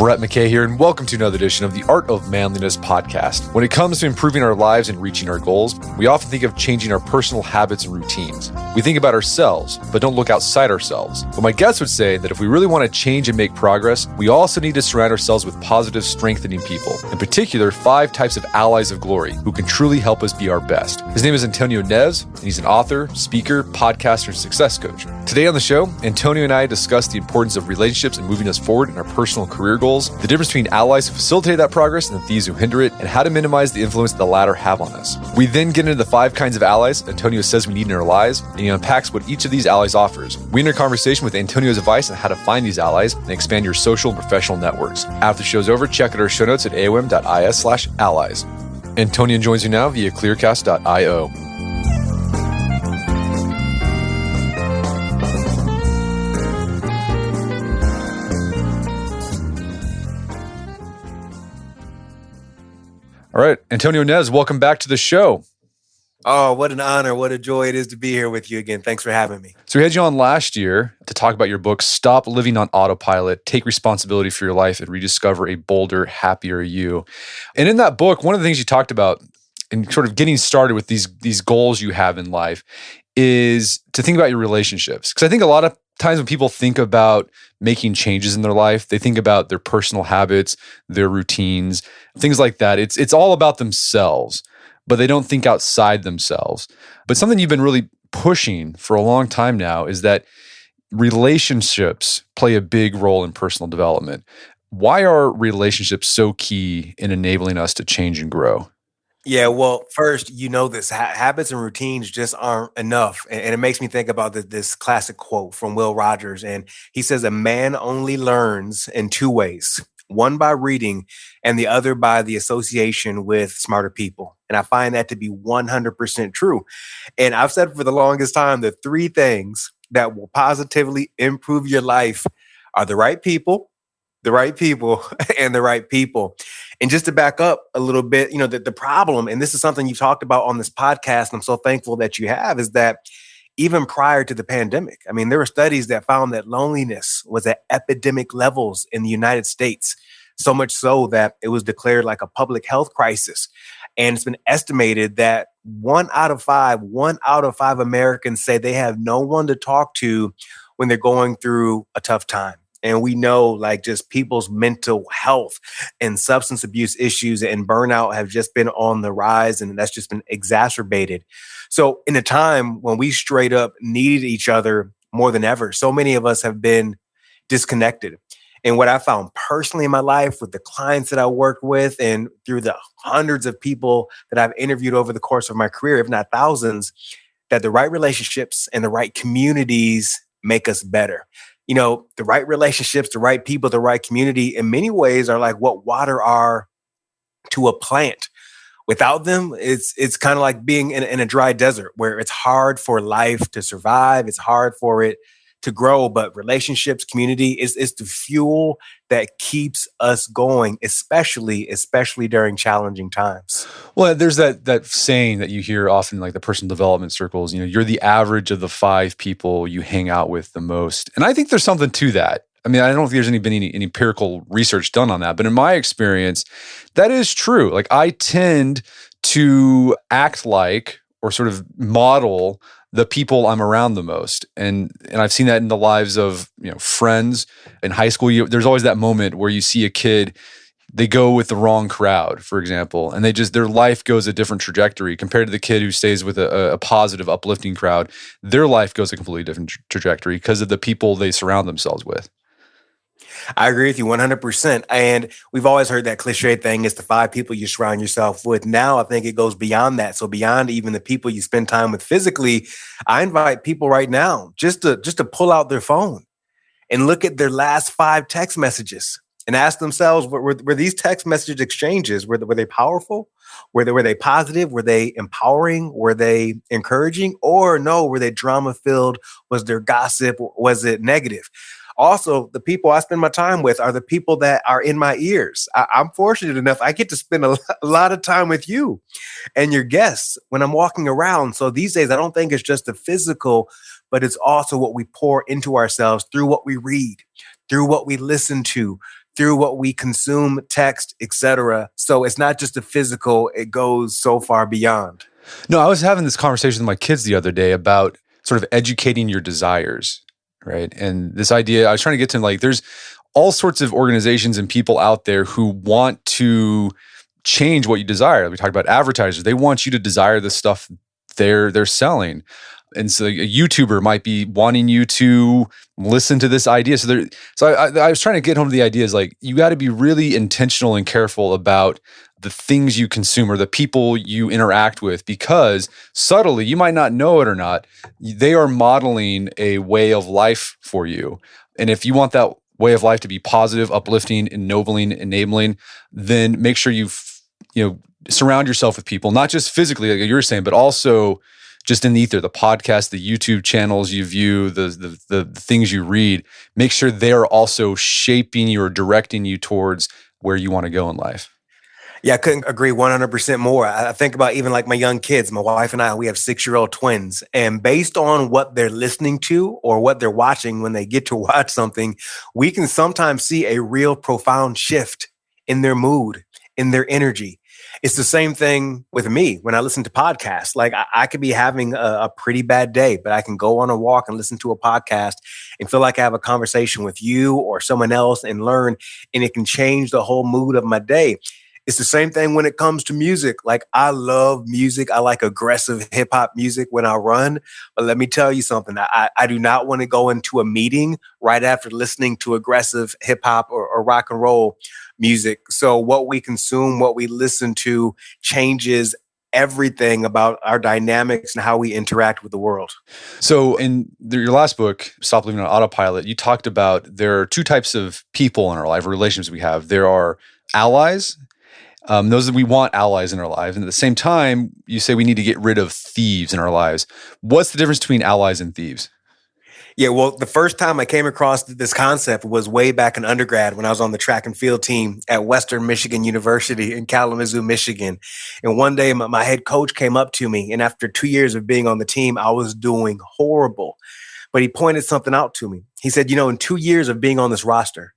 Brett McKay here, and welcome to another edition of the Art of Manliness podcast. When it comes to improving our lives and reaching our goals, we often think of changing our personal habits and routines. We think about ourselves, but don't look outside ourselves. But my guests would say that if we really want to change and make progress, we also need to surround ourselves with positive, strengthening people. In particular, 5 types of allies of glory who can truly help us be our best. His name is Antonio Neves, and he's an author, speaker, podcaster, and success coach. Today on the show, Antonio and I discuss the importance of relationships and moving us forward in our personal career goals, the difference between allies who facilitate that progress and the thieves who hinder it, and how to minimize the influence the latter have on us. We then get into the 5 kinds of allies Antonio says we need in our lives, and he unpacks what each of these allies offers. We enter a conversation with Antonio's advice on how to find these allies and expand your social and professional networks. After the show's over, check out our show notes at aom.is/allies. Antonio joins you now via clearcast.io. All right, Antonio Neves, welcome back to the show. Oh, what an honor. What a joy it is to be here with you again. Thanks for having me. So we had you on last year to talk about your book, Stop Living on Autopilot, Take Responsibility for Your Life and Rediscover a Bolder, Happier You. And in that book, one of the things you talked about in sort of getting started with these goals you have in life is to think about your relationships. Because I think a lot of times when people think about making changes in their life, they think about their personal habits, their routines, things like that. It's all about themselves, but they don't think outside themselves. But something you've been really pushing for a long time now is that relationships play a big role in personal development. Why are relationships so key in enabling us to change and grow? Yeah, well, first, you know this. Habits and routines just aren't enough. And it makes me think about this classic quote from Will Rogers. And he says, a man only learns in 2 ways. One by reading and the other by the association with smarter people. And I find that to be 100% true. And I've said for the longest time, the 3 things that will positively improve your life are the right people, and the right people. And just to back up a little bit, you know, the problem, and this is something you've talked about on this podcast, and I'm so thankful that you have, is that even prior to the pandemic, I mean, there were studies that found that loneliness was at epidemic levels in the United States, so much so that it was declared like a public health crisis. And it's been estimated that 1 out of 5 Americans say they have no one to talk to when they're going through a tough time. And we know like just people's mental health and substance abuse issues and burnout have just been on the rise, and that's just been exacerbated. So in a time when we straight up needed each other more than ever, so many of us have been disconnected. And what I found personally in my life with the clients that I worked with and through the hundreds of people that I've interviewed over the course of my career, if not thousands, that the right relationships and the right communities make us better. You know, the right relationships, the right people, the right community, in many ways are like what water are to a plant. Without them, it's kind of like being in a dry desert where it's hard for life to survive. It's hard for it to grow, but relationships, community is the fuel that keeps us going, especially during challenging times. Well, there's that saying that you hear often, like the personal development circles, you know, you're the average of the 5 people you hang out with the most. And I think there's something to that. I mean, I don't know if there's been any empirical research done on that, but in my experience, that is true. Like I tend to act like or sort of model the people I'm around the most. And I've seen that in the lives of, you know, friends in high school. There's always that moment where you see a kid, they go with the wrong crowd, for example, and their life goes a different trajectory compared to the kid who stays with a positive, uplifting crowd. Their life goes a completely different trajectory because of the people they surround themselves with. I agree with you 100%. And we've always heard that cliche thing is the 5 people you surround yourself with. Now I think it goes beyond that. So beyond even the people you spend time with physically, I invite people right now just to pull out their phone and look at their last 5 text messages and ask themselves, were these text message exchanges, were they powerful? Were they positive? Were they empowering? Were they encouraging? Or no, were they drama filled? Was there gossip? Was it negative? Also, the people I spend my time with are the people that are in my ears. I'm fortunate enough, I get to spend a lot of time with you and your guests when I'm walking around. So these days, I don't think it's just the physical, but it's also what we pour into ourselves through what we read, through what we listen to, through what we consume, text, etc. So it's not just the physical, it goes so far beyond. No, I was having this conversation with my kids the other day about sort of educating your desires, right? And this idea, I was trying to get to like, there's all sorts of organizations and people out there who want to change what you desire. We talked about advertisers. They want you to desire the stuff they're selling. And so a YouTuber might be wanting you to listen to this idea. I was trying to get home to the idea is like, you got to be really intentional and careful about the things you consume or the people you interact with, because subtly, you might not know it or not, they are modeling a way of life for you. And if you want that way of life to be positive, uplifting, ennobling, enabling, then make sure you surround yourself with people, not just physically, like you were saying, but also just in the ether, the podcast, the YouTube channels you view, the things you read. Make sure they're also shaping you or directing you towards where you want to go in life. Yeah, I couldn't agree 100% more. I think about even like my young kids, my wife and I, we have 6-year-old twins. And based on what they're listening to or what they're watching when they get to watch something, we can sometimes see a real profound shift in their mood, in their energy. It's the same thing with me when I listen to podcasts. Like I could be having a pretty bad day, but I can go on a walk and listen to a podcast and feel like I have a conversation with you or someone else and learn, and it can change the whole mood of my day. It's the same thing when it comes to music. Like I love music. I like aggressive hip hop music when I run. But let me tell you something. I do not want to go into a meeting right after listening to aggressive hip hop or rock and roll music. So what we consume, what we listen to changes everything about our dynamics and how we interact with the world. So in your last book, Stop Living on Autopilot, you talked about there are two types of people in our life, relationships we have. There are allies. Those that we want allies in our lives. And at the same time, you say we need to get rid of thieves in our lives. What's the difference between allies and thieves? Yeah, well, the first time I came across this concept was way back in undergrad when I was on the track and field team at Western Michigan University in Kalamazoo, Michigan. And one day my head coach came up to me, and after 2 years of being on the team, I was doing horrible. But he pointed something out to me. He said, in 2 years of being on this roster,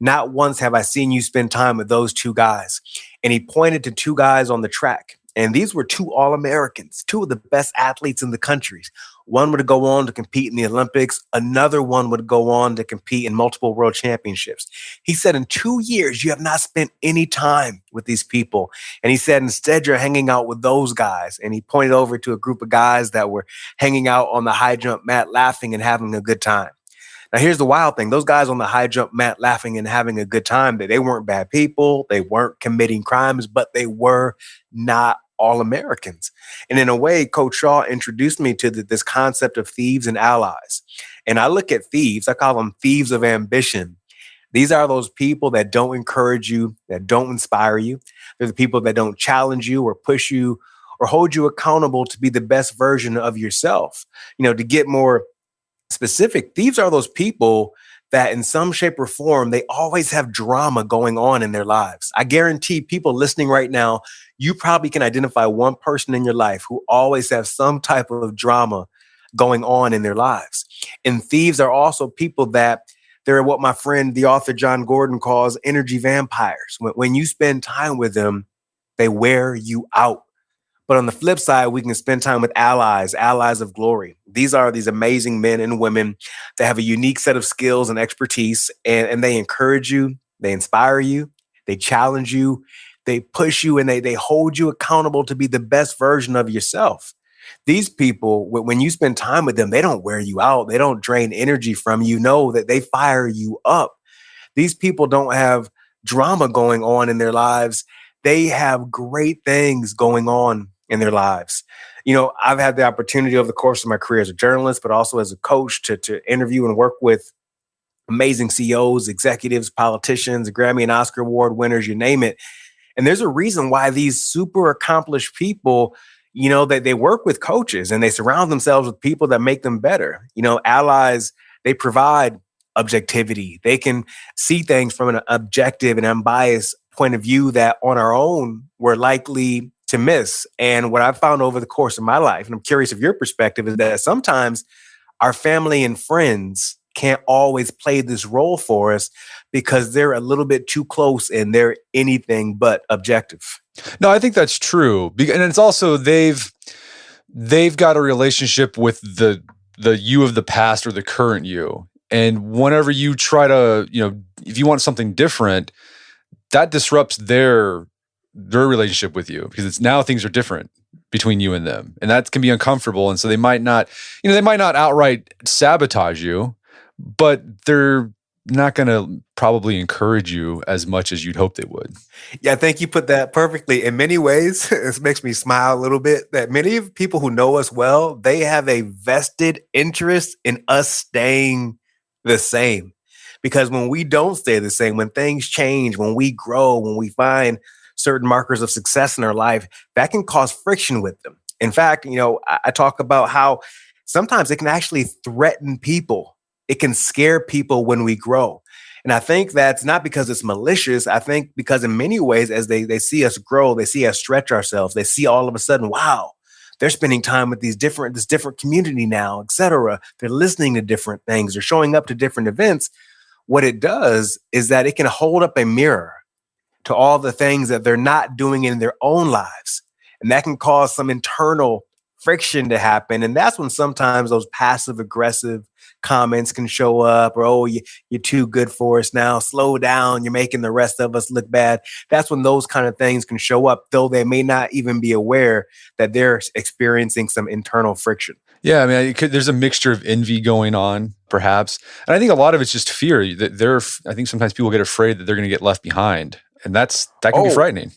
not once have I seen you spend time with those two guys. And he pointed to two guys on the track. And these were two All-Americans, two of the best athletes in the country. One would go on to compete in the Olympics. Another one would go on to compete in multiple world championships. He said, in 2 years, you have not spent any time with these people. And he said, instead, you're hanging out with those guys. And he pointed over to a group of guys that were hanging out on the high jump mat, laughing and having a good time. Now, here's the wild thing. Those guys on the high jump mat laughing and having a good time, they weren't bad people. They weren't committing crimes, but they were not All-Americans. And in a way, Coach Shaw introduced me to this concept of thieves and allies. And I look at thieves, I call them thieves of ambition. These are those people that don't encourage you, that don't inspire you. They're the people that don't challenge you or push you or hold you accountable to be the best version of yourself. To get more specific, thieves are those people that in some shape or form, they always have drama going on in their lives. I guarantee people listening right now, you probably can identify one person in your life who always has some type of drama going on in their lives. And thieves are also people that they're what my friend, the author John Gordon, calls energy vampires. When you spend time with them, they wear you out. But on the flip side, we can spend time with allies of glory. These are these amazing men and women that have a unique set of skills and expertise, and they encourage you, they inspire you, they challenge you, they push you, and they hold you accountable to be the best version of yourself. These people, when you spend time with them, they don't wear you out. They don't drain energy from you. Know that they fire you up. These people don't have drama going on in their lives. They have great things going on in their lives. I've had the opportunity over the course of my career as a journalist, but also as a coach to interview and work with amazing CEOs, executives, politicians, Grammy and Oscar Award winners, you name it. And there's a reason why these super accomplished people, they work with coaches and they surround themselves with people that make them better. Allies, they provide objectivity. They can see things from an objective and unbiased point of view that on our own we're likely to miss. And what I've found over the course of my life, and I'm curious of your perspective, is that sometimes our family and friends can't always play this role for us because they're a little bit too close and they're anything but objective. No, I think that's true. And it's also they've got a relationship with the you of the past or the current you. And whenever you try to, if you want something different, that disrupts their relationship with you because it's now things are different between you and them. And that can be uncomfortable. And so they might not outright sabotage you, but they're not going to probably encourage you as much as you'd hope they would. Yeah, I think you put that perfectly. In many ways, it makes me smile a little bit that many of people who know us well, they have a vested interest in us staying the same. Because when we don't stay the same, when things change, when we grow, when we find certain markers of success in our life, that can cause friction with them. In fact, I talk about how sometimes it can actually threaten people. It can scare people when we grow. And I think that's not because it's malicious. I think because in many ways, as they see us grow, they see us stretch ourselves, they see all of a sudden, wow, they're spending time with this different community now, et cetera. They're listening to different things. They're showing up to different events. What it does is that it can hold up a mirror to all the things that they're not doing in their own lives. And that can cause some internal friction to happen. And that's when sometimes those passive aggressive comments can show up, or, oh, you're too good for us now. Slow down. You're making the rest of us look bad. That's when those kind of things can show up, though they may not even be aware that they're experiencing some internal friction. Yeah, I mean, there's a mixture of envy going on, perhaps. And I think a lot of it's just fear. I think sometimes people get afraid that they're going to get left behind. And that can be frightening.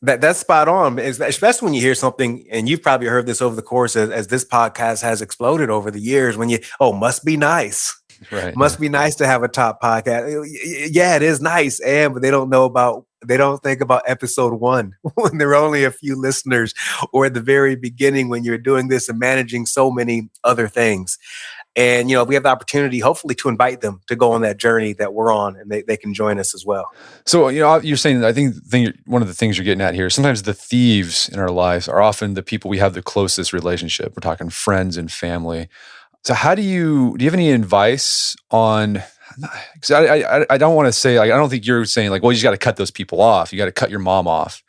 That's spot on, especially when you hear something, and you've probably heard this over the course as this podcast has exploded over the years, when must be nice. Right. Must be nice to have a top podcast. Yeah, it is nice. But they don't think about episode 1 when there are only a few listeners, or at the very beginning when you're doing this and managing so many other things. And, we have the opportunity, hopefully, to invite them to go on that journey that we're on, and they can join us as well. So, you're saying, I think one of the things you're getting at here, sometimes the thieves in our lives are often the people we have the closest relationship. We're talking friends and family. So do you have any advice on, because I don't want to say, I don't think you're saying well, you just got to cut those people off. You got to cut your mom off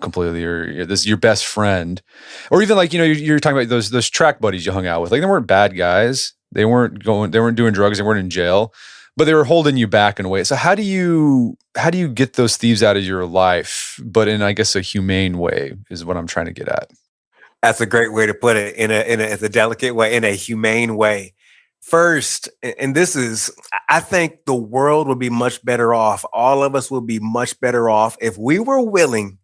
completely, or this is your best friend, or even you're talking about those track buddies you hung out with. They weren't bad guys. They weren't doing drugs. They weren't in jail, but they were holding you back in a way. So how do you get those thieves out of your life, but in, I guess, a humane way is what I'm trying to get at. That's a great way to put it, in a delicate way, in a humane way. First, and this is, I think the world would be much better off. All of us would be much better off if we were willing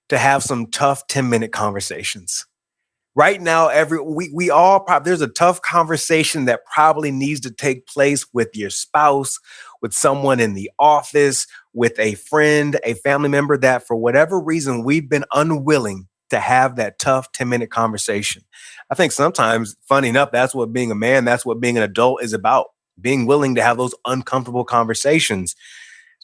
to have some tough 10-minute conversations. Right now, we all there's a tough conversation that probably needs to take place with your spouse, with someone in the office, with a friend, a family member, that for whatever reason we've been unwilling to have that tough 10-minute conversation. I think sometimes, funny enough, that's what being a man, that's what being an adult is about. Being willing to have those uncomfortable conversations.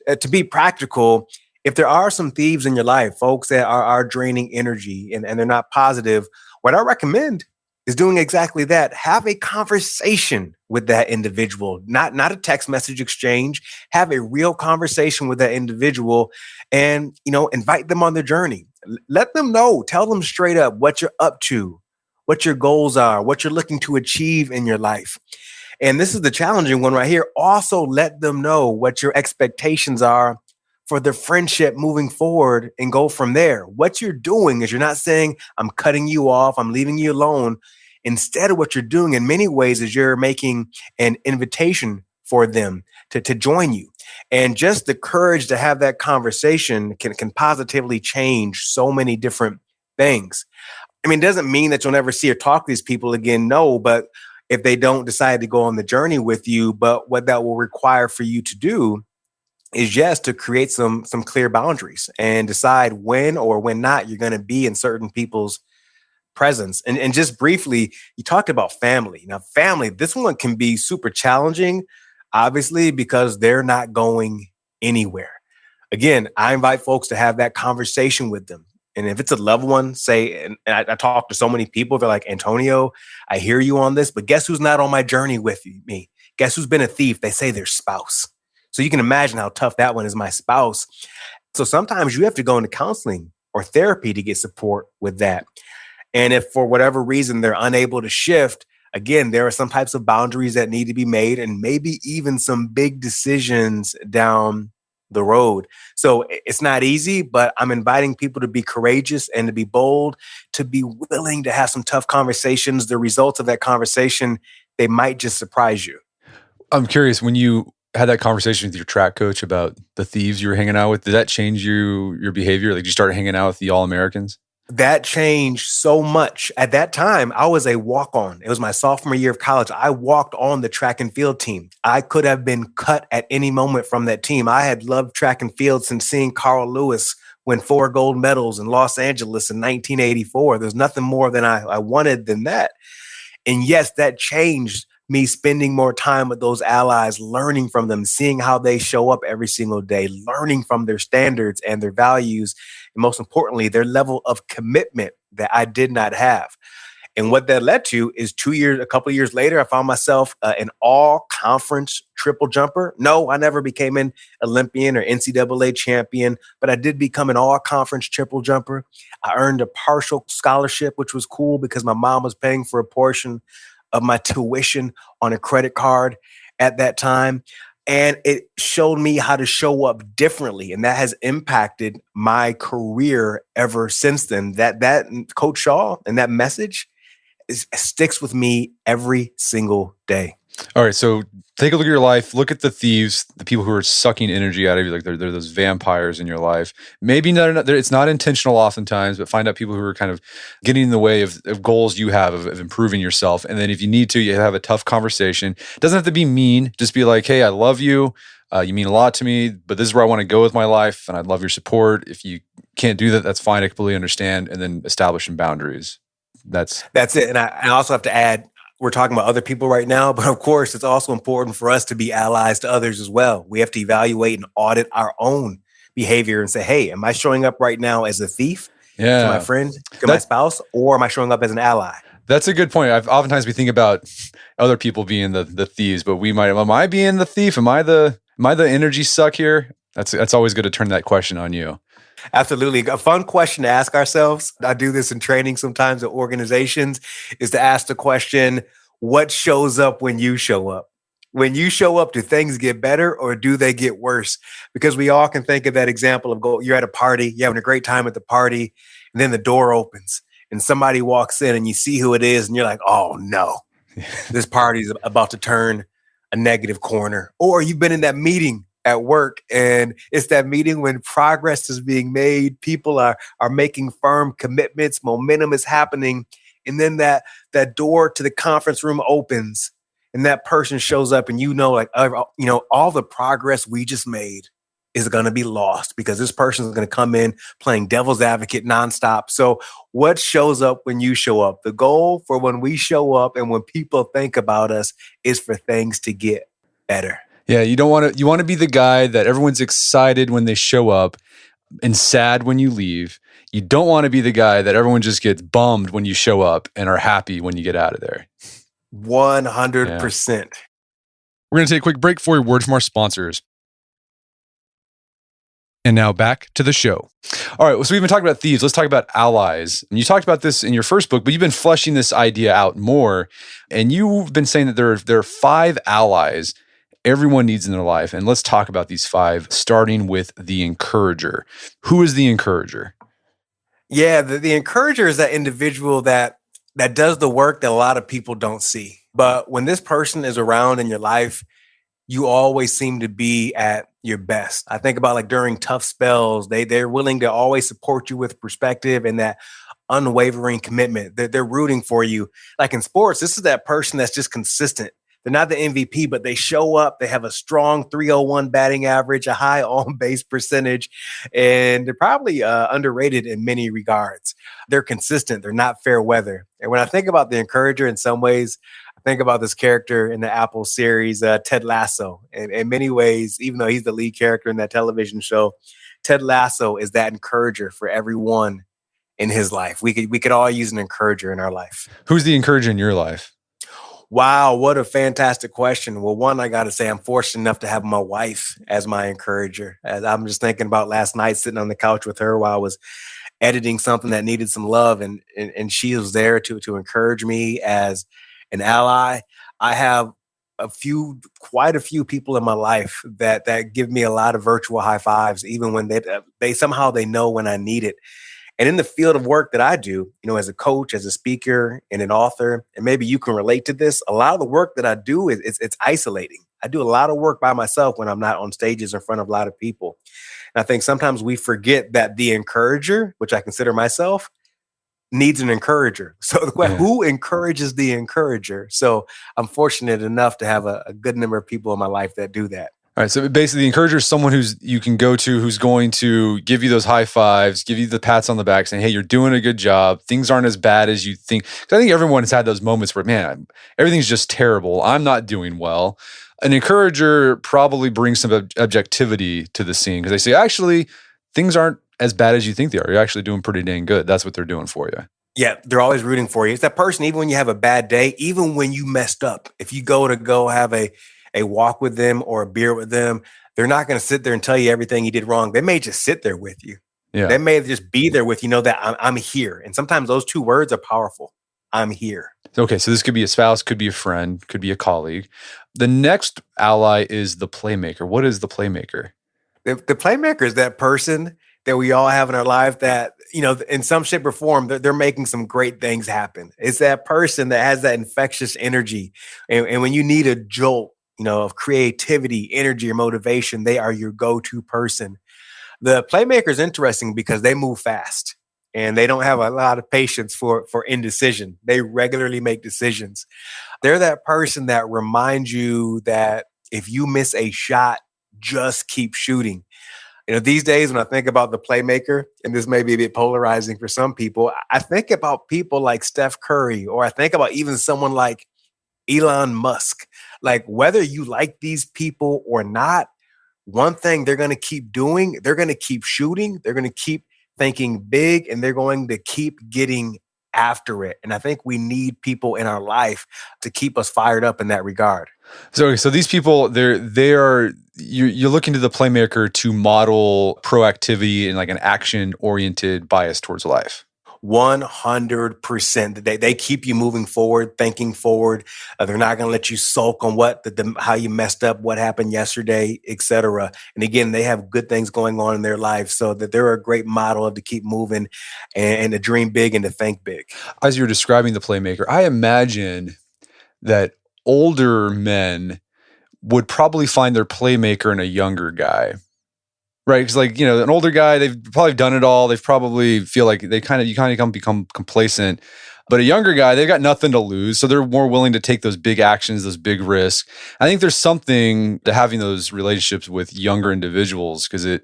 To be practical, if there are some thieves in your life, folks that are draining energy and they're not positive, what I recommend is doing exactly that. Have a conversation with that individual, not a text message exchange. Have a real conversation with that individual and, invite them on their journey. Let them know, tell them straight up what you're up to, what your goals are, what you're looking to achieve in your life. And this is the challenging one right here. Also, let them know what your expectations are for the friendship moving forward and go from there. What you're doing is you're not saying, I'm cutting you off, I'm leaving you alone. Instead of what you're doing in many ways is you're making an invitation for them to join you. And just the courage to have that conversation can positively change so many different things. I mean, it doesn't mean that you'll never see or talk to these people again, no, but if they don't decide to go on the journey with you, but what that will require for you to do is just to create some clear boundaries and decide when or when not you're going to be in certain people's presence. And just briefly, you talked about family. Now, family, this one can be super challenging, obviously, because they're not going anywhere. Again, I invite folks to have that conversation with them. And if it's a loved one, say, and I talk to so many people, they're like, Antonio, I hear you on this, but guess who's not on my journey with me? Guess who's been a thief? They say their spouse. So you can imagine how tough that one is, my spouse. So sometimes you have to go into counseling or therapy to get support with that. And if for whatever reason they're unable to shift, again, there are some types of boundaries that need to be made and maybe even some big decisions down the road. So it's not easy, but I'm inviting people to be courageous and to be bold, to be willing to have some tough conversations. The results of that conversation, they might just surprise you. I'm curious, when you had that conversation with your track coach about the thieves you were hanging out with, did that change your behavior? Like, you started hanging out with the All-Americans? That changed so much. At that time, I was a walk-on. It was my sophomore year of college. I walked on the track and field team. I could have been cut at any moment from that team. I had loved track and field since seeing Carl Lewis win 4 gold medals in Los Angeles in 1984. There's nothing more than I wanted than that. And yes, that changed me spending more time with those allies, learning from them, seeing how they show up every single day, learning from their standards and their values, and most importantly, their level of commitment that I did not have. And what that led to is a couple of years later, I found myself an all-conference triple jumper. No, I never became an Olympian or NCAA champion, but I did become an all-conference triple jumper. I earned a partial scholarship, which was cool because my mom was paying for a portion of my tuition on a credit card at that time. And it showed me how to show up differently. And that has impacted my career ever since then. That Coach Shaw and that message sticks with me every single day. All right, so take a look at your life. Look at the thieves, the people who are sucking energy out of you, like they're those vampires in your life. Maybe it's not intentional oftentimes, but find out people who are kind of getting in the way of goals you have of improving yourself. And then if you need to, you have a tough conversation. It doesn't have to be mean. Just be like, hey, I love you. You mean a lot to me, but this is where I want to go with my life, and I'd love your support. If you can't do that, that's fine. I completely understand. And then establish some boundaries. That's it. And I also have to add, we're talking about other people right now, but of course, it's also important for us to be allies to others as well. We have to evaluate and audit our own behavior and say, hey, am I showing up right now as a thief to my friend, to my spouse, or am I showing up as an ally? That's a good point. Oftentimes we think about other people being the thieves, but am I being the thief? Am I the energy suck here? That's always good to turn that question on you. Absolutely. A fun question to ask ourselves, I do this in training sometimes at organizations, is to ask the question, what shows up when you show up? When you show up, do things get better or do they get worse? Because we all can think of that example of you're at a party, you're having a great time at the party, and then the door opens and somebody walks in and you see who it is and you're like, oh no, this party is about to turn a negative corner. Or you've been in that meeting at work, and it's that meeting when progress is being made, people are making firm commitments, momentum is happening, and then that door to the conference room opens, and that person shows up, and all the progress we just made is going to be lost because this person is going to come in playing devil's advocate nonstop. So what shows up when you show up? The goal for when we show up and when people think about us is for things to get better. Yeah, you want to be the guy that everyone's excited when they show up and sad when you leave. You don't want to be the guy that everyone just gets bummed when you show up and are happy when you get out of there. 100%. Yeah. We're going to take a quick break for a word from our sponsors. And now back to the show. All right, so we've been talking about thieves. Let's talk about allies. And you talked about this in your first book, but you've been fleshing this idea out more. And you've been saying that there are 5 allies everyone needs in their life. And let's talk about these 5, starting with the encourager. Who is the encourager? Yeah, the encourager is that individual that does the work that a lot of people don't see. But when this person is around in your life, you always seem to be at your best. I think about like during tough spells, they're willing to always support you with perspective and that unwavering commitment. They're rooting for you. Like in sports, this is that person that's just consistent. They're not the MVP, but they show up. They have a strong 301 batting average, a high on-base percentage, and they're probably underrated in many regards. They're consistent. They're not fair weather. And when I think about the encourager in some ways, I think about this character in the Apple series, Ted Lasso. And in many ways, even though he's the lead character in that television show, Ted Lasso is that encourager for everyone in his life. We could all use an encourager in our life. Who's the encourager in your life? Wow, what a fantastic question. Well, one, I got to say, I'm fortunate enough to have my wife as my encourager. As I'm just thinking about last night, sitting on the couch with her while I was editing something that needed some love, and she was there to encourage me as an ally. I have quite a few people in my life that give me a lot of virtual high fives, even when they somehow they know when I need it. And in the field of work that I do, as a coach, as a speaker, and an author, and maybe you can relate to this, a lot of the work that I do it's isolating. I do a lot of work by myself when I'm not on stages in front of a lot of people. And I think sometimes we forget that the encourager, which I consider myself, needs an encourager. So the question, Yeah. who encourages the encourager? So I'm fortunate enough to have a good number of people in my life that do that. All right. So basically, the encourager is someone who's you can go to, who's going to give you those high fives, give you the pats on the back, saying, "Hey, you're doing a good job. Things aren't as bad as you think." Because I think everyone has had those moments where, man, everything's just terrible. I'm not doing well. An encourager probably brings some objectivity to the scene because they say, actually, things aren't as bad as you think they are. You're actually doing pretty dang good. That's what they're doing for you. Yeah, they're always rooting for you. It's that person, even when you have a bad day, even when you messed up, if you go have a walk with them or a beer with them, they're not going to sit there and tell you everything you did wrong. They may just sit there with you. Yeah. They may just be there with you, know that I'm here. And sometimes those two words are powerful. I'm here. Okay, so this could be a spouse, could be a friend, could be a colleague. The next ally is the playmaker. What is the playmaker? The playmaker is that person that we all have in our life that, in some shape or form, they're making some great things happen. It's that person that has that infectious energy. And when you need a jolt, of creativity, energy, or motivation, they are your go-to person. The playmaker is interesting because they move fast and they don't have a lot of patience for indecision. They regularly make decisions. They're that person that reminds you that if you miss a shot, just keep shooting. These days when I think about the playmaker, and this may be a bit polarizing for some people, I think about people like Steph Curry, or I think about even someone like Elon Musk. Like, whether you like these people or not, one thing they're going to keep doing, they're going to keep shooting, they're going to keep thinking big, and they're going to keep getting after it. And I think we need people in our life to keep us fired up in that regard. So these people, you're looking to the playmaker to model proactivity and like an action-oriented bias towards life. 100%. They keep you moving forward, thinking forward. They're not going to let you sulk on how you messed up, what happened yesterday, etc. And again, they have good things going on in their life, so that they're a great model of to keep moving and to dream big and to think big. As you're describing the playmaker, I imagine that older men would probably find their playmaker in a younger guy. Right, because an older guy, they've probably done it all. They've probably feel like you kind of become complacent. But a younger guy, they've got nothing to lose, so they're more willing to take those big actions, those big risks. I think there's something to having those relationships with younger individuals because I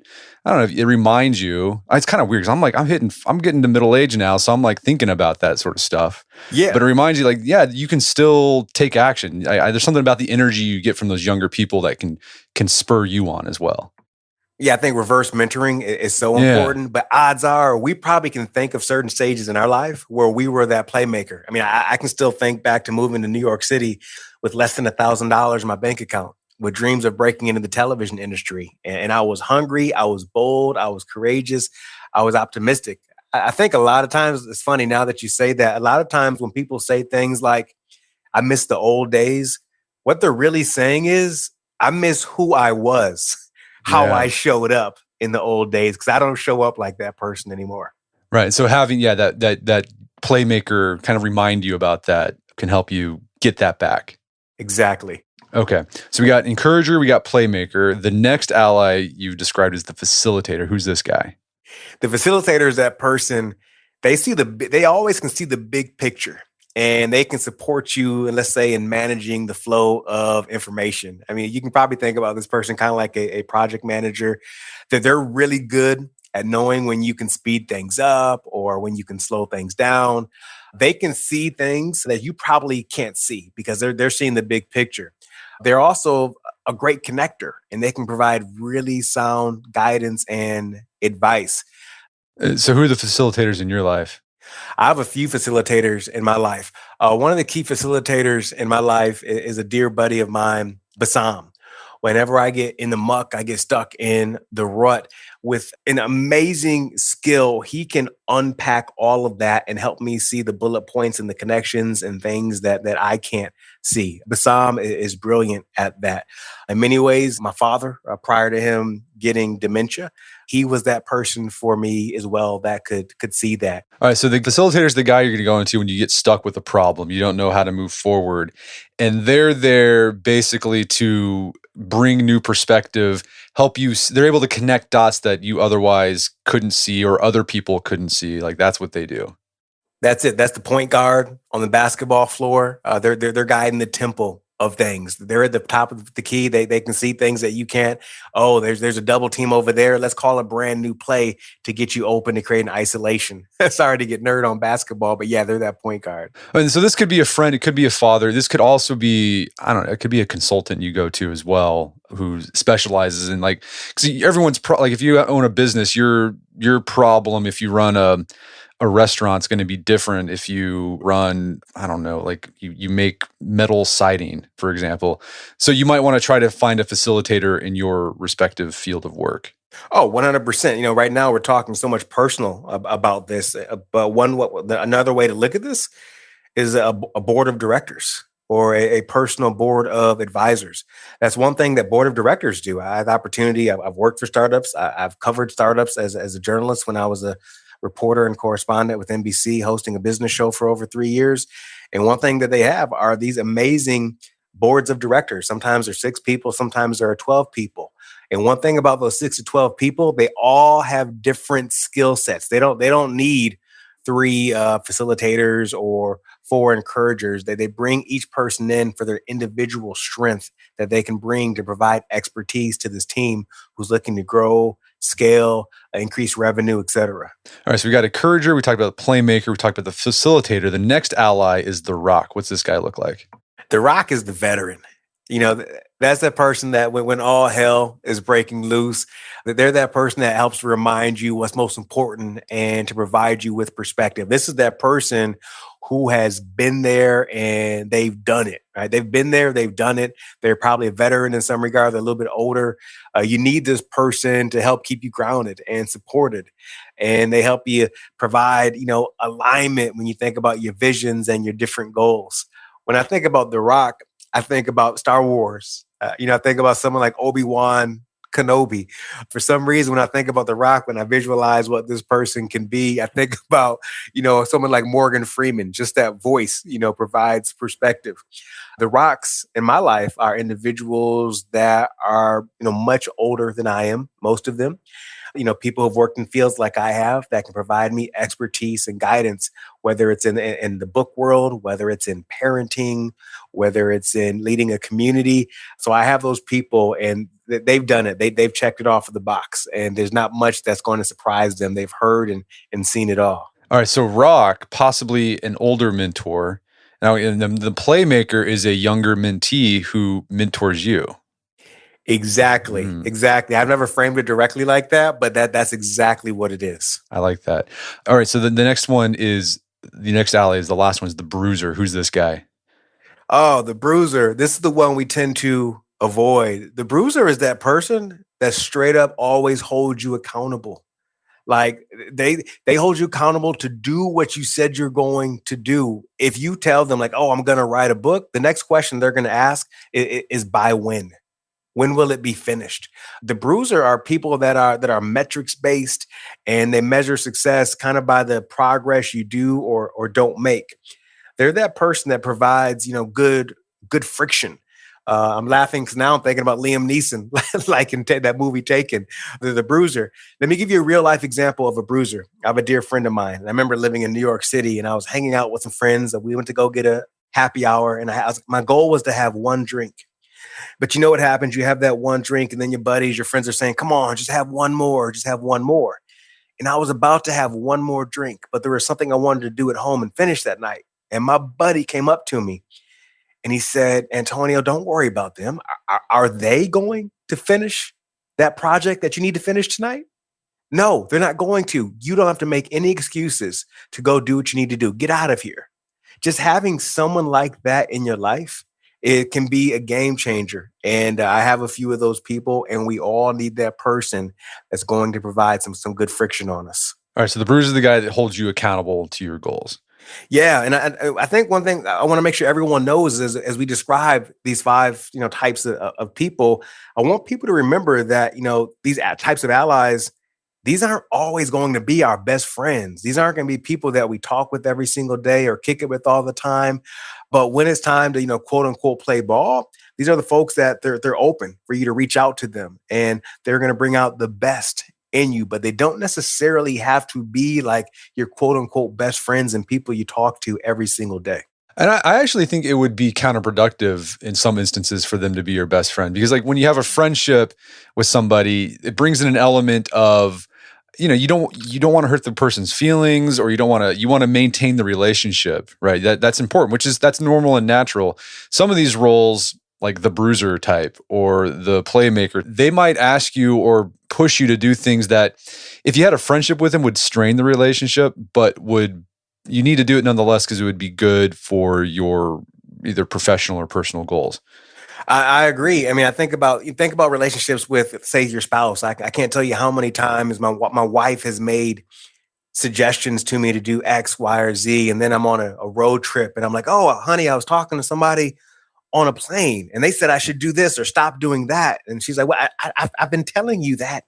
don't know, it reminds you. It's kind of weird because I'm getting to middle age now, so I'm like thinking about that sort of stuff. Yeah, but it reminds you, you can still take action. There's something about the energy you get from those younger people that can spur you on as well. Yeah, I think reverse mentoring is so important, but odds are we probably can think of certain stages in our life where we were that playmaker. I mean, I can still think back to moving to New York City with less than $1,000 in my bank account, with dreams of breaking into the television industry. And I was hungry, I was bold, I was courageous, I was optimistic. I think a lot of times, it's funny now that you say that, a lot of times when people say things like, I miss the old days, what they're really saying is, I miss who I was. How I showed up in the old days, because I don't show up like that person anymore. Right. So having that playmaker kind of remind you about that can help you get that back. Exactly. Okay. So we got encourager, we got playmaker. The next ally you described as the facilitator. Who's this guy? The facilitator is that person. They always can see the big picture. And they can support you, and let's say in managing the flow of information. I mean, you can probably think about this person kind of like a project manager, that they're really good at knowing when you can speed things up or when you can slow things down. They can see things that you probably can't see because they're seeing the big picture. They're also a great connector, and they can provide really sound guidance and advice. So who are the facilitators in your life? I have a few facilitators in my life. One of the key facilitators in my life is a dear buddy of mine, Bassam. Whenever I get in the muck, I get stuck in the rut. With an amazing skill, he can unpack all of that and help me see the bullet points and the connections and things that I can't see. Bassam is brilliant at that. In many ways, my father, prior to him getting dementia, he was that person for me as well that could see that. All right, so the facilitator is the guy you're going to go into when you get stuck with a problem. You don't know how to move forward. And they're there basically to bring new perspective, help you. They're able to connect dots that you otherwise couldn't see or other people couldn't see. Like that's what they do. That's it. That's the point guard on the basketball floor. They're guiding the tempo of things. They're at the top of the key. They can see things that you can't. Oh, there's a double team over there. Let's call a brand new play to get you open to create an isolation. Sorry to get nerd on basketball, but yeah, they're that point guard. And so this could be a friend, it could be a father. This could also be, I don't know, it could be a consultant you go to as well who specializes in like, because everyone's like if you own a business, your problem if you run a restaurant's going to be different if you run, I don't know, like you make metal siding, for example. So you might want to try to find a facilitator in your respective field of work. Oh, 100%. Right now we're talking so much personal about this, but another way to look at this is a board of directors or a personal board of advisors. That's one thing that board of directors do. I have the opportunity. I've worked for startups. I've covered startups as a journalist when I was a reporter and correspondent with NBC, hosting a business show for over 3 years. And one thing that they have are these amazing boards of directors. Sometimes there are 6 people, sometimes there are 12 people. And one thing about those 6 to 12 people, they all have different skill sets. They don't need three facilitators or four encouragers. They bring each person in for their individual strength that they can bring to provide expertise to this team who's looking to grow, scale, increase revenue, et cetera. All right, so we got encourager, we talked about the playmaker, we talked about the facilitator. The next ally is the rock. What's this guy look like? The Rock is the veteran. That's that person that when all hell is breaking loose, that they're that person that helps remind you what's most important and to provide you with perspective. This is that person who has been there and they've done it, right? They've been there, they've done it. They're probably a veteran in some regard. They're a little bit older. You need this person to help keep you grounded and supported. And they help you provide, alignment when you think about your visions and your different goals. When I think about The Rock, I think about Star Wars. I think about someone like Obi-Wan Kenobi. For some reason, when I think about The Rock, when I visualize what this person can be, I think about, someone like Morgan Freeman. Just that voice, provides perspective. The Rocks in my life are individuals that are, much older than I am, most of them. People who've worked in fields like I have that can provide me expertise and guidance, whether it's in the book world, whether it's in parenting, whether it's in leading a community. So I have those people and they've done it. They've checked it off of the box and there's not much that's going to surprise them. They've heard and seen it all. All right, so rock, possibly an older mentor. Now, the playmaker is a younger mentee who mentors you. Exactly. Exactly. I've never framed it directly like that, but that's exactly what it is. I like that. All right. So the next one is the next ally is the last one is the bruiser. Who's this guy? Oh, the bruiser. This is the one we tend to avoid. The bruiser is that person that straight up always holds you accountable. Like they hold you accountable to do what you said you're going to do. If you tell them like, oh, I'm going to write a book, the next question they're going to ask is by when? When will it be finished? The bruiser are people that are metrics based and they measure success kind of by the progress you do or don't make. They're that person that provides, good friction. I'm laughing because now I'm thinking about Liam Neeson, like in that movie Taken, the bruiser. Let me give you a real life example of a bruiser. I have a dear friend of mine. And I remember living in New York City and I was hanging out with some friends. We went to go get a happy hour and my goal was to have one drink. But you know what happens? You have that one drink and then your buddies, your friends are saying, come on, just have one more, just have one more. And I was about to have one more drink, but there was something I wanted to do at home and finish that night. And my buddy came up to me and he said, Antonio, don't worry about them. Are they going to finish that project that you need to finish tonight? No, they're not going to. You don't have to make any excuses to go do what you need to do. Get out of here. Just having someone like that in your life, it can be a game changer. And I have a few of those people, and we all need that person that's going to provide some good friction on us. All right. So the bruiser is the guy that holds you accountable to your goals. Yeah, and I think one thing I want to make sure everyone knows is as we describe these five types of people, I want people to remember that these types of allies, these aren't always going to be our best friends. These aren't going to be people that we talk with every single day or kick it with all the time. But when it's time to quote unquote play ball, these are the folks that they're open for you to reach out to them, and they're going to bring out the best in you, but they don't necessarily have to be like your quote unquote best friends and people you talk to every single day. And I actually think it would be counterproductive in some instances for them to be your best friend, because like when you have a friendship with somebody, it brings in an element of, you don't want to hurt the person's feelings, or you want to maintain the relationship, right? That's important, that's normal and natural. Some of these roles, like the bruiser type or the playmaker, they might ask you or push you to do things that if you had a friendship with them would strain the relationship, but you need to do it nonetheless because it would be good for your either professional or personal goals. I agree. I mean, you think about relationships with, say, your spouse. I can't tell you how many times my wife has made suggestions to me to do X, Y, or Z, and then I'm on a road trip, and I'm like, "Oh, honey, I was talking to somebody on a plane, and they said I should do this or stop doing that," and she's like, "Well, I've been telling you that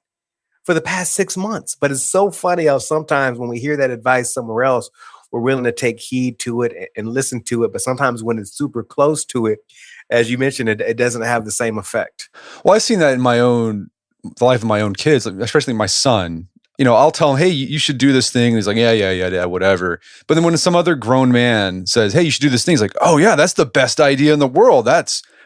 for the past 6 months." But it's so funny how sometimes when we hear that advice somewhere else, we're willing to take heed to it and listen to it. But sometimes when it's super close to it, as you mentioned, it doesn't have the same effect. Well, I've seen that in the life of my own kids, especially my son. I'll tell him, "Hey, you should do this thing." And he's like, yeah, whatever. But then when some other grown man says, "Hey, you should do this thing," he's like, "Oh yeah, that's the best idea in the world.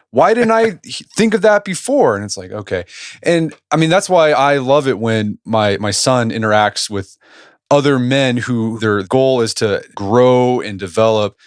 Why didn't I think of that before?" And it's like, okay. And I mean, that's why I love it when my son interacts with other men who their goal is to grow and develop,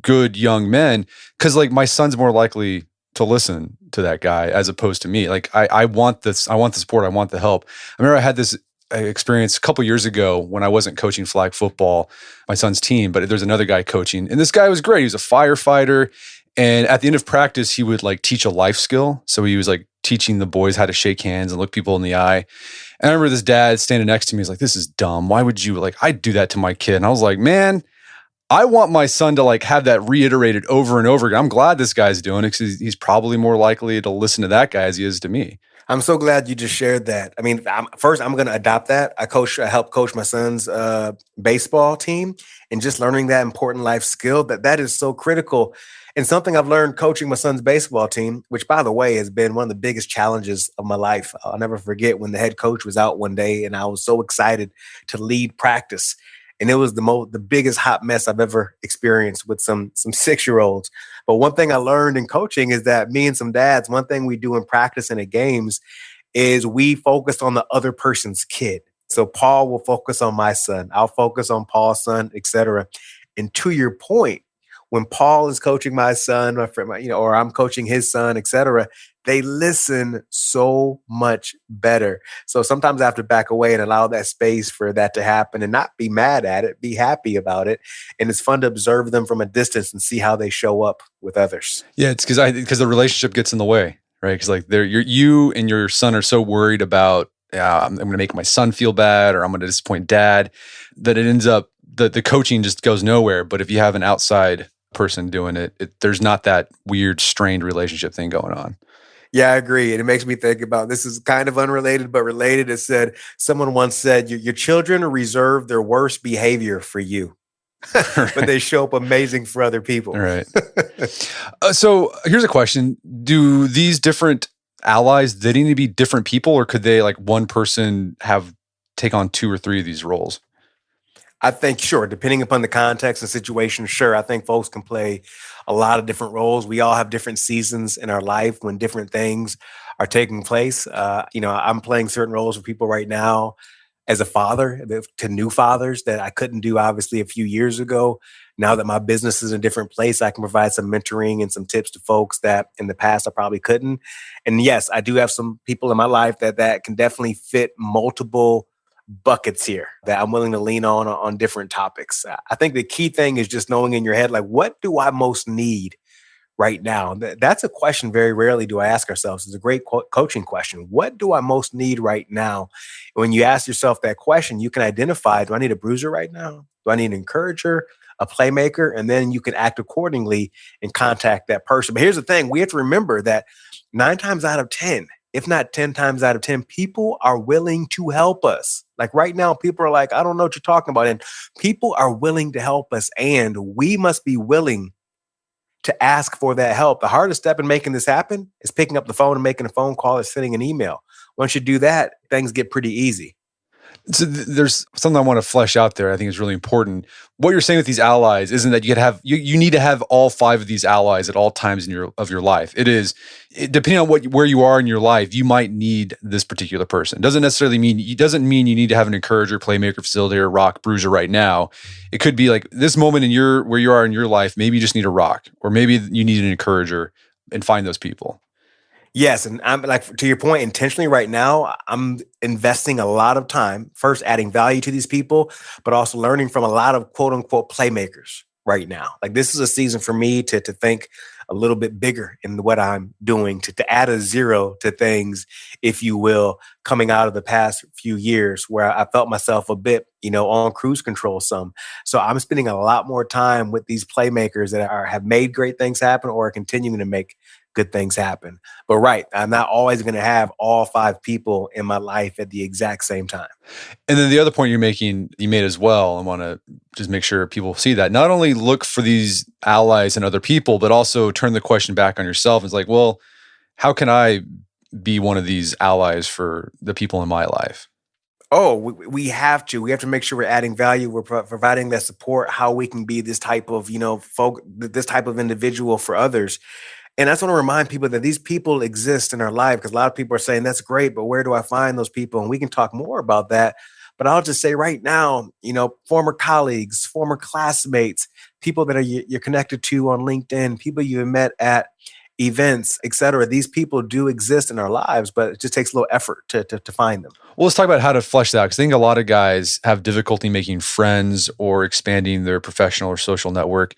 good young men. Cause like my son's more likely to listen to that guy as opposed to me. Like I want this, I want the support, I want the help. I remember I had this experience a couple years ago when I wasn't coaching flag football, my son's team, but there's another guy coaching, and this guy was great. He was a firefighter. And at the end of practice, he would like teach a life skill. So he was like teaching the boys how to shake hands and look people in the eye. And I remember this dad standing next to me. He's like, "This is dumb. Why would you I'd do that to my kid." And I was like, man, I want my son to like have that reiterated over and over again. I'm glad this guy's doing it because he's probably more likely to listen to that guy as he is to me. I'm so glad you just shared that. I mean, I'm going to adopt that. I help coach my son's baseball team, and just learning that important life skill that is so critical. And something I've learned coaching my son's baseball team, which by the way has been one of the biggest challenges of my life. I'll never forget when the head coach was out one day, and I was so excited to lead practice. And it was the biggest hot mess I've ever experienced with some 6-year-olds. But one thing I learned in coaching is that me and some dads, one thing we do in practice and at games is we focus on the other person's kid. So Paul will focus on my son. I'll focus on Paul's son, etc. And to your point, when Paul is coaching my son, my friend, or I'm coaching his son, etc., they listen so much better. So sometimes I have to back away and allow that space for that to happen and not be mad at it, be happy about it. And it's fun to observe them from a distance and see how they show up with others. Yeah, it's because the relationship gets in the way, right? Because like you and your son are so worried about, I'm going to make my son feel bad, or I'm going to disappoint dad, that it ends up the coaching just goes nowhere. But if you have an outside person doing it, there's not that weird strained relationship thing going on. Yeah, I agree. And it makes me think about, this is kind of unrelated, but related. It said, someone once said, your children reserve their worst behavior for you, but they show up amazing for other people. All right. So here's a question. Do these different allies, they need to be different people, or could they, like one person take on 2 or 3 of these roles? I think, sure, depending upon the context and situation, sure. I think folks can play a lot of different roles. We all have different seasons in our life when different things are taking place. I'm playing certain roles for people right now as a father to new fathers that I couldn't do, obviously, a few years ago. Now that my business is in a different place, I can provide some mentoring and some tips to folks that in the past I probably couldn't. And yes, I do have some people in my life that can definitely fit multiple buckets here that I'm willing to lean on different topics. I think the key thing is just knowing in your head, like, what do I most need right now? That's a question very rarely do I ask ourselves. It's a great coaching question. What do I most need right now? When you ask yourself that question, you can identify, do I need a bruiser right now? Do I need an encourager, a playmaker? And then you can act accordingly and contact that person. But here's the thing, we have to remember that 9 times out of 10, if not 10 times out of 10, people are willing to help us. Like right now, people are like, I don't know what you're talking about. And people are willing to help us. And we must be willing to ask for that help. The hardest step in making this happen is picking up the phone and making a phone call or sending an email. Once you do that, things get pretty easy. So there's something I want to flesh out there. I think is really important. What you're saying with these allies isn't that you could have you need to have all 5 of these allies at all times in your life. Depending on where you are in your life, you might need this particular person. It doesn't mean you need to have an encourager, playmaker, facilitator, rock, bruiser right now. It could be like this moment in where you are in your life. Maybe you just need a rock, or maybe you need an encourager, and find those people. Yes, and I'm like, to your point, intentionally right now, I'm investing a lot of time first adding value to these people, but also learning from a lot of quote unquote playmakers right now. Like this is a season for me to think a little bit bigger in what I'm doing, to add a zero to things, if you will, coming out of the past few years where I felt myself a bit, on cruise control some. So I'm spending a lot more time with these playmakers that have made great things happen or are continuing to make good things happen. But right, I'm not always going to have all 5 people in my life at the exact same time. And then the other point you made as well, I want to just make sure people see that. Not only look for these allies and other people, but also turn the question back on yourself. It's like, well, how can I be one of these allies for the people in my life? Oh, we have to. We have to make sure we're adding value. We're providing that support. How we can be this type of, this type of individual for others. And I just want to remind people that these people exist in our life, because a lot of people are saying that's great, but where do I find those people? And we can talk more about that. But I'll just say right now, former colleagues, former classmates, people that you're connected to on LinkedIn, people you've met at events, et cetera. These people do exist in our lives, but it just takes a little effort to find them. Well, let's talk about how to flesh that, because I think a lot of guys have difficulty making friends or expanding their professional or social network.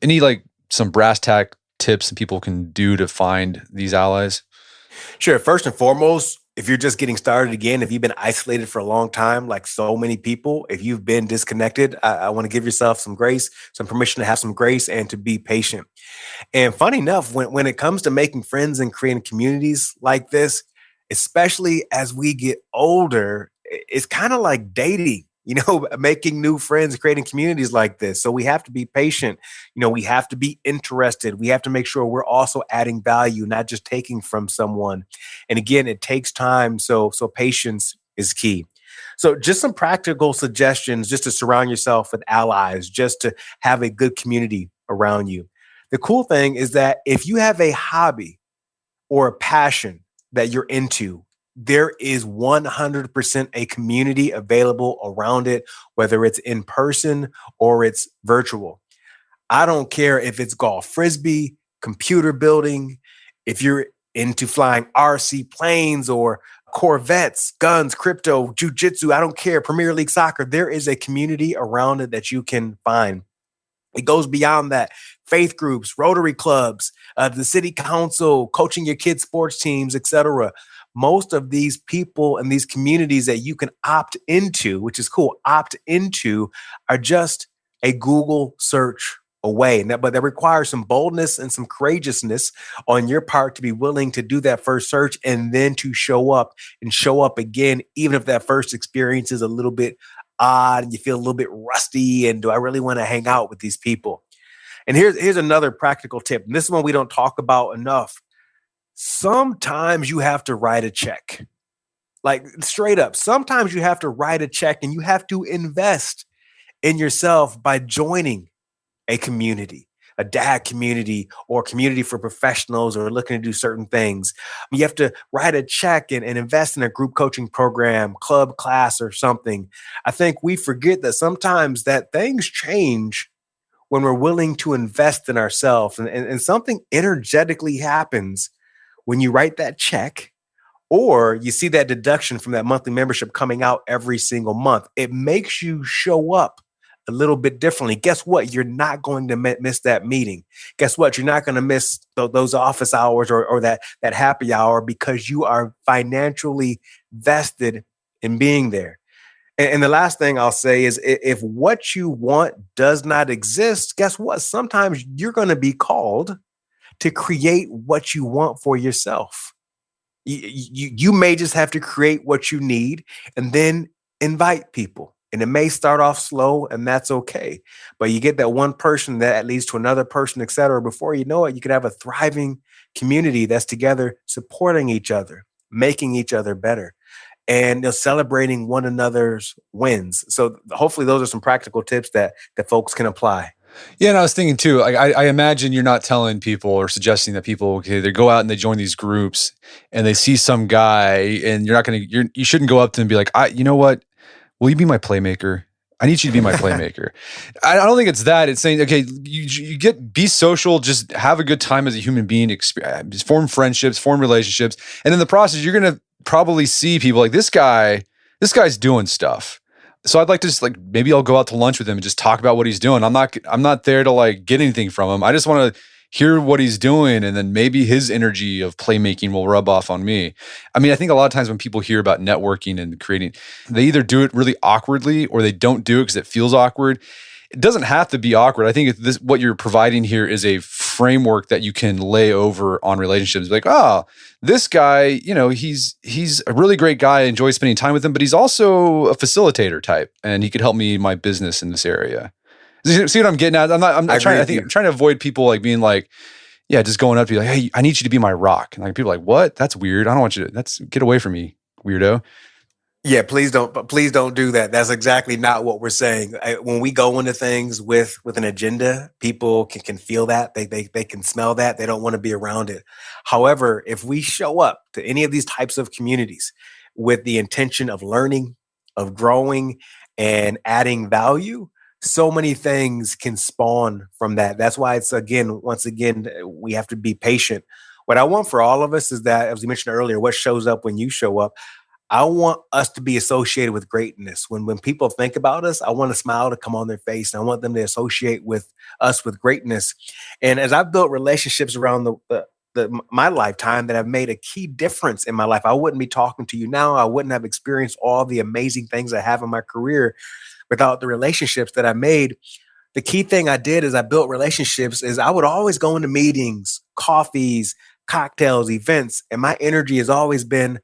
Any some brass tack tips that people can do to find these allies? Sure. First and foremost, if you're just getting started again, if you've been isolated for a long time, like so many people, if you've been disconnected, I want to give yourself some grace, some permission to have some grace and to be patient. And funny enough, when it comes to making friends and creating communities like this, especially as we get older, it's kind of like dating, making new friends, creating communities like this. So we have to be patient. We have to be interested. We have to make sure we're also adding value, not just taking from someone. And again, it takes time. So patience is key. So just some practical suggestions just to surround yourself with allies, just to have a good community around you. The cool thing is that if you have a hobby or a passion that you're into, there is 100% a community available around it, whether it's in person or it's virtual. I don't care if it's golf, frisbee, computer building, if you're into flying RC planes or Corvettes, guns, crypto, jujitsu, I don't care, Premier League soccer, there is a community around it that you can find. It goes beyond that. Faith groups, Rotary clubs, the city council, coaching your kids' sports teams, etc. Most of these people and these communities that you can opt into, which is cool, opt into, are just a Google search away. But that requires some boldness and some courageousness on your part to be willing to do that first search and then to show up and show up again, even if that first experience is a little bit odd and you feel a little bit rusty. And do I really want to hang out with these people? And here's another practical tip. And this is one we don't talk about enough. Sometimes you have to write a check. Like straight up, sometimes you have to write a check and you have to invest in yourself by joining a community, a dad community or community for professionals or looking to do certain things. You have to write a check and invest in a group coaching program, club, class, or something. I think we forget that sometimes that things change when we're willing to invest in ourselves, and something energetically happens when you write that check or you see that deduction from that monthly membership coming out every single month. It makes you show up a little bit differently. Guess what? You're not going to miss that meeting. Guess what? You're not going to miss those office hours or that happy hour because you are financially vested in being there. And the last thing I'll say is if what you want does not exist, guess what? Sometimes you're going to be called to create what you want for yourself. You may just have to create what you need and then invite people. And it may start off slow, and that's okay. But you get that one person that leads to another person, et cetera. Before you know it, you could have a thriving community that's together supporting each other, making each other better, and celebrating one another's wins. So hopefully those are some practical tips that folks can apply. Yeah, and I was thinking too, like I imagine you're not telling people or suggesting that people, okay, they go out and they join these groups and they see some guy and you shouldn't go up to them and be like, you know what? Will you be my playmaker? I need you to be my playmaker. I don't think it's that. It's saying, okay, be social, just have a good time as a human being, form friendships, form relationships. And in the process, you're going to probably see people like this guy's doing stuff. So I'd like to just maybe I'll go out to lunch with him and just talk about what he's doing. I'm not there to get anything from him. I just want to hear what he's doing, and then maybe his energy of playmaking will rub off on me. I mean, I think a lot of times when people hear about networking and creating, they either do it really awkwardly or they don't do it because it feels awkward. It doesn't have to be awkward. I think what you're providing here is a framework that you can lay over on relationships. Like, this guy, he's a really great guy. I enjoy spending time with him, but he's also a facilitator type, and he could help me in my business in this area. See what I'm getting at? I'm trying to avoid people being just going up to be like, hey, I need you to be my rock. And people are like, what? That's weird. I don't want you to, get away from me, weirdo. Yeah, please don't do that. That's exactly not what we're saying. When we go into things with an agenda, people can feel that. They can smell that. They don't want to be around it. However, if we show up to any of these types of communities with the intention of learning, of growing, and adding value, so many things can spawn from that. That's why once again, we have to be patient. What I want for all of us is that, as we mentioned earlier, what shows up when you show up. I want us to be associated with greatness. When people think about us, I want a smile to come on their face, and I want them to associate with us with greatness. And as I've built relationships around my lifetime that have made a key difference in my life, I wouldn't be talking to you now. I wouldn't have experienced all the amazing things I have in my career without the relationships that I made. The key thing I did is I built relationships is I would always go into meetings, coffees, cocktails, events, and my energy has always been,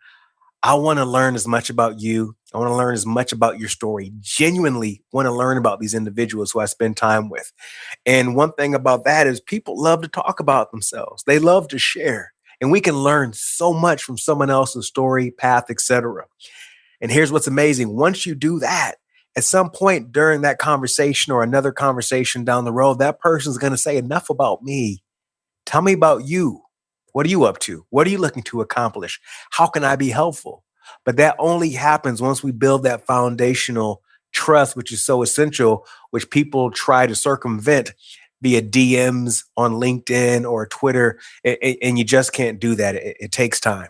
I want to learn as much about you. I want to learn as much about your story. Genuinely want to learn about these individuals who I spend time with. And one thing about that is people love to talk about themselves. They love to share. And we can learn so much from someone else's story, path, etc. And here's what's amazing. Once you do that, at some point during that conversation or another conversation down the road, that person's going to say, enough about me. Tell me about you. What are you up to? What are you looking to accomplish? How can I be helpful? But that only happens once we build that foundational trust, which is so essential, which people try to circumvent via DMs on LinkedIn or Twitter. And you just can't do that. It takes time.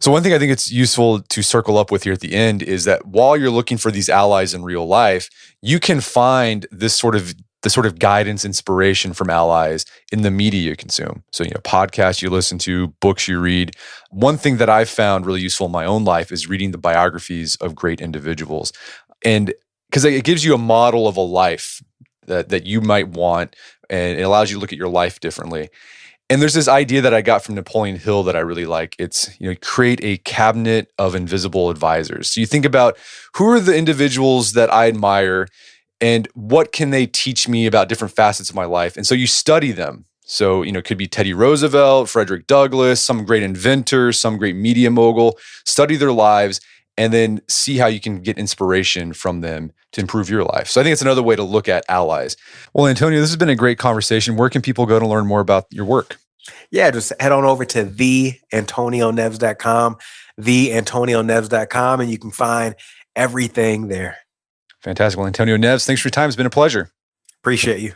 So one thing I think it's useful to circle up with here at the end is that while you're looking for these allies in real life, you can find the sort of guidance, inspiration from allies in the media you consume. So, podcasts you listen to, books you read. One thing that I've found really useful in my own life is reading the biographies of great individuals. And because it gives you a model of a life that you might want, and it allows you to look at your life differently. And there's this idea that I got from Napoleon Hill that I really like. It's, create a cabinet of invisible advisors. So you think about who are the individuals that I admire and what can they teach me about different facets of my life? And so you study them. So, it could be Teddy Roosevelt, Frederick Douglass, some great inventor, some great media mogul, study their lives, and then see how you can get inspiration from them to improve your life. So I think it's another way to look at allies. Well, Antonio, this has been a great conversation. Where can people go to learn more about your work? Yeah, just head on over to theantonioneves.com, theantonioneves.com, and you can find everything there. Fantastic. Well, Antonio Neves, thanks for your time. It's been a pleasure. Appreciate you.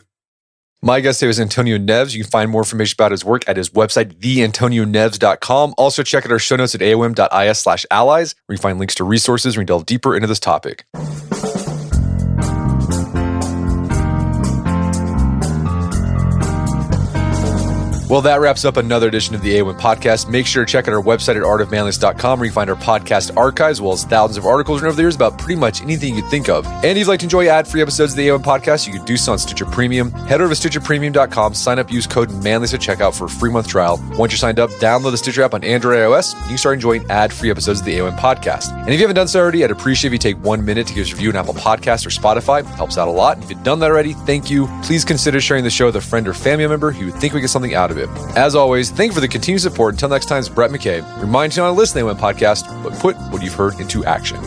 My guest today was Antonio Neves. You can find more information about his work at his website, theantonioneves.com. Also, check out our show notes at aom.is/allies, where you find links to resources where we delve deeper into this topic. Well, that wraps up another edition of the AOM podcast. Make sure to check out our website at artofmanliness.com, where you can find our podcast archives, as well as thousands of articles written over the years about pretty much anything you could think of. And if you'd like to enjoy ad-free episodes of the AOM podcast, you can do so on Stitcher Premium. Head over to StitcherPremium.com, sign up, use code Manliness at checkout for a free month trial. Once you're signed up, download the Stitcher app on Android or iOS. You can start enjoying ad-free episodes of the AOM podcast. And if you haven't done so already, I'd appreciate if you take 1 minute to give us a review on Apple Podcasts or Spotify. It helps out a lot. And if you've done that already, thank you. Please consider sharing the show with a friend or family member who would think we get something out of it. As always, thank you for the continued support. Until next time, it's Brett McKay. Remind you not to listen to the AOM podcast, but put what you've heard into action.